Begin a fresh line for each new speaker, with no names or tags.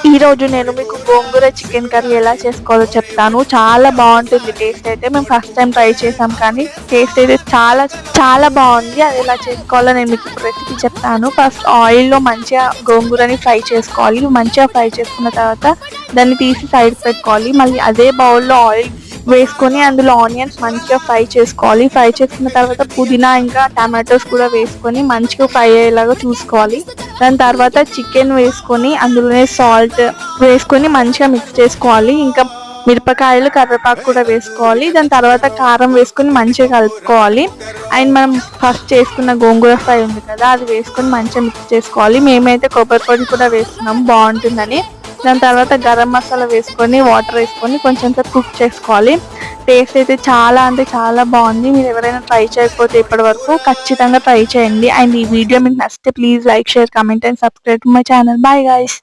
ఈరోజు నేను మీకు గోంగూర చికెన్ కర్రీ ఎలా చేసుకోవాలో చెప్తాను. చాలా బాగుంటుంది టేస్ట్ అయితే. మేము ఫస్ట్ టైం ట్రై చేసాం కానీ టేస్ట్ అయితే చాలా చాలా బాగుంది. అది ఎలా చేసుకోవాలో నేను మీకు ఇప్పుడు రెసిపీ చెప్తాను. ఫస్ట్ ఆయిల్లో మంచిగా గోంగూరని ఫ్రై చేసుకోవాలి. మంచిగా ఫ్రై చేసుకున్న తర్వాత దాన్ని తీసి సైడ్ పెట్టుకోవాలి. మళ్ళీ అదే బౌల్లో ఆయిల్ వేసుకొని అందులో ఆనియన్స్ మంచిగా ఫ్రై చేసుకోవాలి. ఫ్రై చేసుకున్న తర్వాత పుదీనా ఇంకా టమాటోస్ కూడా వేసుకొని మంచిగా ఫ్రై అయ్యేలాగా చూసుకోవాలి. దాని తర్వాత చికెన్ వేసుకొని అందులోనే సాల్ట్ వేసుకొని మంచిగా మిక్స్ చేసుకోవాలి. ఇంకా మిరపకాయలు కరివేపాకు కూడా వేసుకోవాలి. దాని తర్వాత కారం వేసుకొని మంచిగా కలుపుకోవాలి. అండ్ మనం ఫస్ట్ చేసుకున్న గోంగూర ఫ్రై ఉంది కదా, అది వేసుకొని మంచిగా మిక్స్ చేసుకోవాలి. మేమైతే కొబ్బరి పొడి కూడా వేస్తున్నాము బాగుంటుందని. దాని తర్వాత గరం మసాలా వేసుకొని వాటర్ వేసుకొని కొంచెం సేపు కుక్ చేసుకోవాలి. టేస్ట్ అయితే చాలా అంటే చాలా బాగుంది. మీరు ఎవరైనా ట్రై చేయకపోతే ఇప్పటి వరకు ఖచ్చితంగా ట్రై చేయండి. అండ్ ఈ వీడియో మీకు నచ్చితే please like, share, comment and subscribe to my channel. Bye guys.